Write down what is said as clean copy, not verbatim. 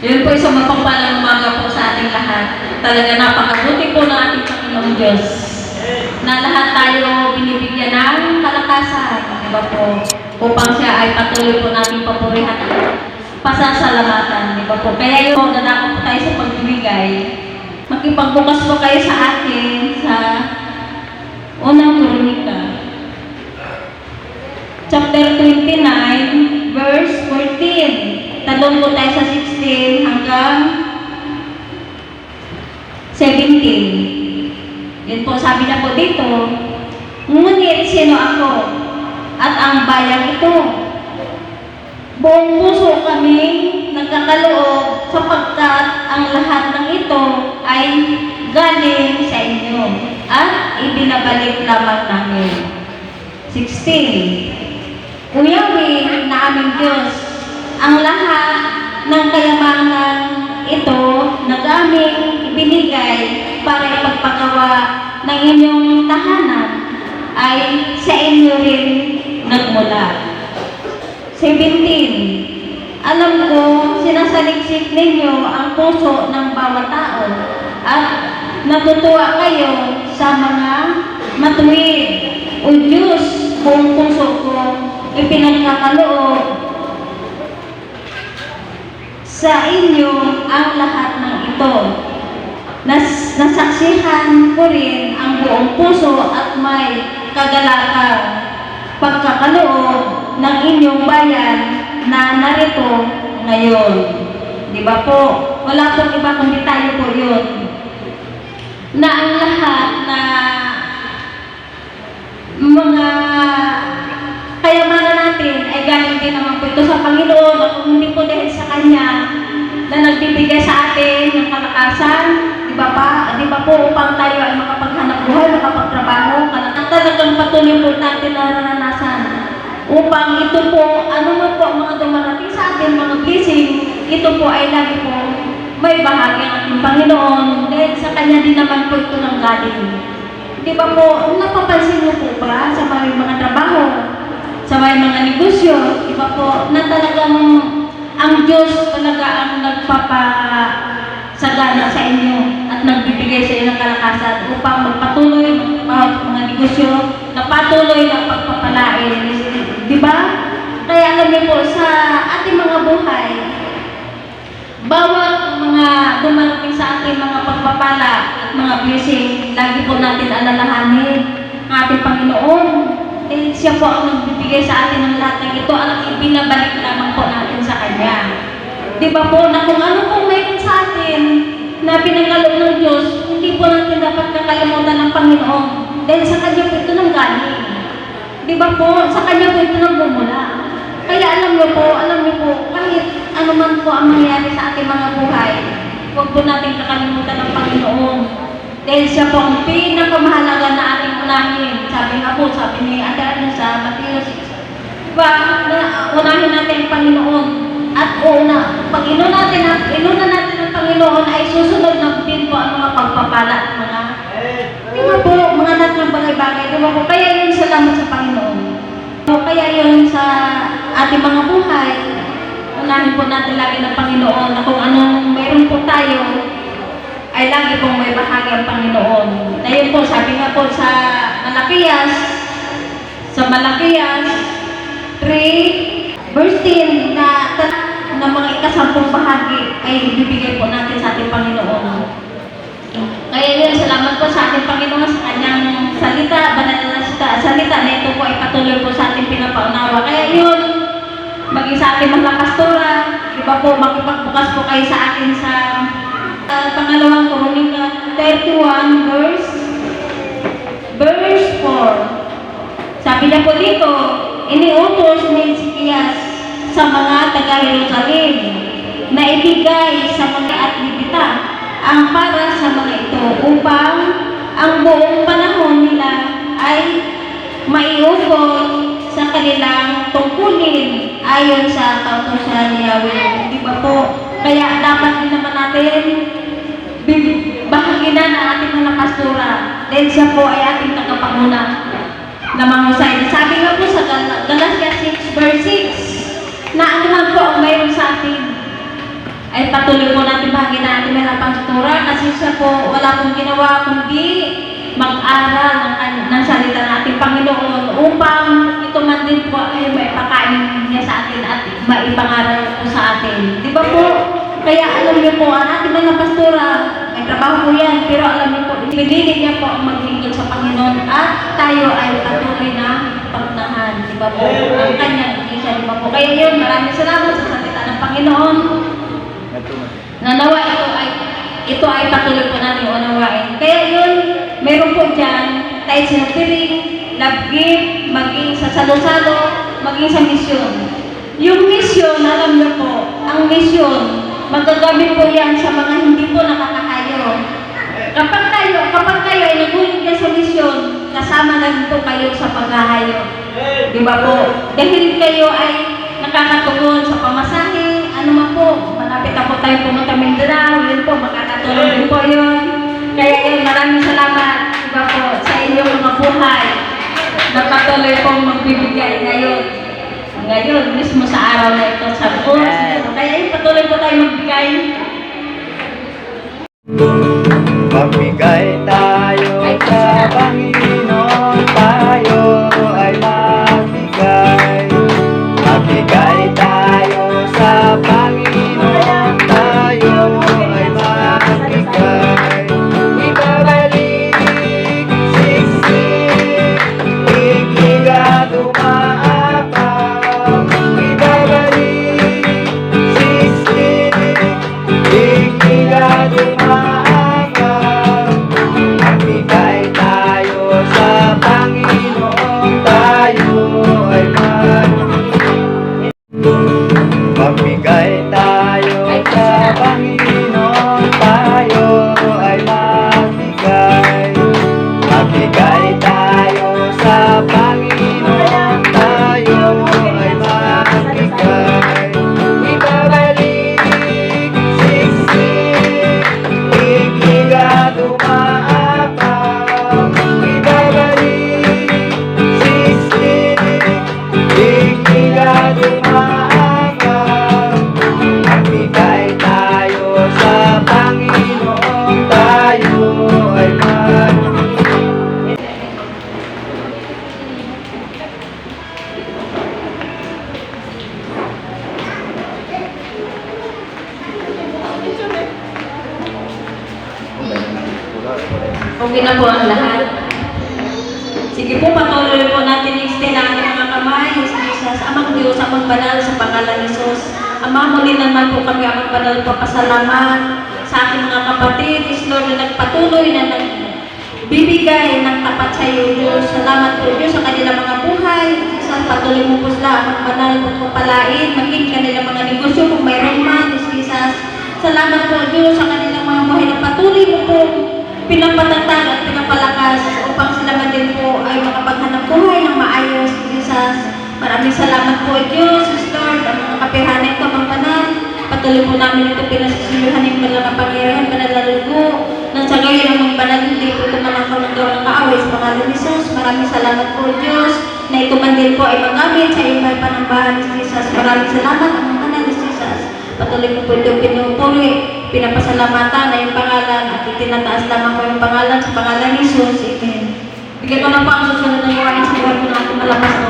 Yun po isang mapagpalang umaga po sa ating lahat. Talaga napakabuti po ng ating Panginoong Diyos na lahat tayo binibigyan ng kalakasan, di ba po? Upang siya ay patuloy po nating papurihan at pasasalamatan, di ba po? Kaya yun, nanako po tayo sa pagbibigay. Makipagbukas po kayo sa akin sa unang Kronika. Chapter 29, verse 14. Talon po tayo sa 16 hanggang 17. Yun po, sabi na po dito, ngunit sino ako at ang bayang ito? Buong puso kami nagkakaloob sapagkat ang lahat ng ito ay galing sa inyo at ibinabalik lamang namin. 16. Uyawin na aming Diyos, ang lahat ng kayamanan ito na aming ibinigay para ipagpagawa ng inyong tahanan ay sa inyo rin nagmula. 17. Alam ko, sinasaliksik ninyo ang puso ng bawat tao at natutuwa kayo sa mga matuwid. O Diyos, buong puso ko ipinagkakaloob sa inyo ang lahat ng ito. Nasaksihan ko rin ang buong puso at may kagalakan pagkakaloob ng inyong bayan na narito ngayon. Di ba po? Wala pong iba kundi tayo po yun. Na ang lahat na mga kayamanan natin ay galing din naman po ito sa Panginoon at kung hindi po dahil sa Kanya na nagbibigay sa atin ng kalakasan, di ba pa? Di ba po upang tayo ay makapaghanap buhay, makapagtrabaho, talagang patuloy po natin naranasan. Upang ito po, ano man po ang mga dumarating sa atin, mga blessing, ito po ay lagi po may bahagi ang ating Panginoon dahil sa Kanya din naman po ito nang galing. Di ba po, napapansin niyo po ba sa mga trabaho, sa mga negosyo, di ba po, na talagang ang Diyos talaga ang nagpapasagana sa inyo at nagbibigay sa inyo ng kalakasan upang magpatuloy mga negosyo na patuloy ng pagpapalain. Di ba? Kaya alam niyo po, sa ating mga buhay, bawat mga dumarating sa ating mga pagpapala at mga blessing, lagi po natin alalahanin ang ating Panginoon. Siya po ang nagbibigay sa atin ng lahat ng ito at ibinabalik lamang po natin sa Kanya. Di ba po, na kung ano pong mayroon sa atin na pinagkaloob ng Diyos, hindi po natin dapat nakalimutan ng Panginoon dahil sa Kanya po ito nang galing. Di ba po, sa Kanya po ito nang bumula. Kaya alam niyo po, kahit ano man po ang mangyari sa ating mga buhay, huwag po natin kakalimutan ng Panginoon. Dahil siya po ang pinakamahalaga na ating unahin. Sabi nga po, sabi ni Ate Arno sa Mateo 6. Diba, unahin natin ang Panginoon. At pag inuna natin ang Panginoon, ay susunod na din po ang mga pagpapala at mga, di ba po, mga lahat ng bagay-bagay. Di ba po, kaya yun salamat sa Panginoon. Kaya yun sa ating mga buhay, unahin po natin lagi ng Panginoon na kung anong mayroon po tayo, ay lagi pong may bahagi ang Panginoon. Dahil po, sabi nga po sa Malakias 3, verse 10, na mga ikasampung bahagi ay ibibigay po natin sa ating Panginoon. Kaya yun, salamat po sa ating Panginoon sa Kanyang salita, banal na salita na ito po ay patuloy po sa ating pinapaunawa. Kaya yun, maging sa ating mga pastora, di ba po, makipagbukas po kayo sa akin sa pangalawang Kronika 31 verse 4. Sabi na po dito, iniutos ni Hezekias sa mga taga-Jerusalem na ibigay sa mga atleta ang para sa mga ito upang ang buong panahon nila ay maiugot sa kanilang tungkulin ayon sa kautusan ni Yahweh. Di ba po? Kaya dapat din naman natin bahagi na ng ating mga pastora dahil siya po ay ating tagapanguna na mahusay. Sabi nga po sa Galatia 6 verse 6 na ano man po ang mayroon sa atin ay patuloy po natin bahagi na ating mga pastora kasi siya po wala pong ginawa kundi mag-aral ng salita ng ating Panginoon upang ito man din po ay maipakain niya sa atin at maipangaral po sa atin. Di ba po? Kaya alam niyo po, ang ating mga pastora, may trabaho po yan, pero alam niyo po, pinili niya po ang maglingkod sa Panginoon at tayo ay patuloy na pagnahan. Di ba po? Ang kanyang iglesia, di ba po? Kaya yun, maraming salamat sa salita ng Panginoon. Nanawa ito ay patuloy po natin unawain. Kaya yun, meron po dyan, tayo sinupiring, love gift, maging sa salo-salo, maging sa misyon. Yung misyon, alam niyo po, ang misyon, magagamit po yan sa mga hindi po nakakahayo. Kapag kayo ay nagulog yan sa misyon, kasama na rin po kayo sa paghahayo. Di ba po? Dahil kayo ay nakakatugon sa pamasahe, ano man po, malapit na po tayo pumunta Mindanao, yun po, makakatulong din po yun. Kaya yun, maraming salamat, di ba po, sa inyong mga buhay na patuloy pong magbibigay ngayon mismo sa araw na ito sa oras na ito. Kaya yun, patuloy po tayo magbigay. Magbigay tayo sa Panginoon, tayo ay magbigay. Magbigay tayo sa Panginoon, tayo ay magbigay. Ibabalik, siksik, iglig at umaapaw. Ibabalik, siksik, iglig at umaapaw. Magbigay tayo sa Panginoon, tayo ay magbigay. Magbigay tayo sa Panginoon, tayo ay magbigay. Magbigay tayo sa Panginoon, tayo ay magbigay. Ibabalik, siksik, iglig at umaapaw. Ibabalik, siksik, iglig at umaapaw. Magbigay tayo sa Panginoon, tayo ay magbigay. Okay na po ang lahat. Sige po, patuloy po natin i-extend ang ating mga kamay. Jesus, Amang Diyos, Amang Banal, sa pangalan ni Jesus. Ama, muli naman po kami, Amang Banal, papasalamat sa ating mga kapatid, Lord, na nagpatuloy na nagbibigay ng tapat sa iyo, Diyos. Salamat po, Diyos, sa kanilang mga buhay. Jesus, patuloy mo po sila, Amang Banal, po palain, maging kanilang mga negosyo kung mayroon man, Jesus. Salamat po, Diyos, sa kanilang mga buhay na patuloy mo po pinapatatag at pinapalakas upang sila man din po ay makapaghanap buhay ng maayos, Jesus. Maraming salamat po, Diyos, Lord, ang mga kapihan nito, Amang Banal. Patuloy po namin ito pinasisiluhan ng banal na pangyarihan, banal na lugo, nang sa gayon, Amang Banal, hindi po ito manakaw ng gawa ng kaaway sa pangalan ni Jesus. Maraming salamat po, Diyos, na ito man din po ay magamit sa iyong may panambahan ni Jesus. Maraming salamat, Amang Banal ni Jesus. Patuloy po po ito pinupuri, pinapasalamatan na yung pangalan at itinataas lamang po yung pangalan sa pangalan ni Jesus. Amen. Bigyan ko na po ang susunod na iwain sa buhay ko na ating malakas na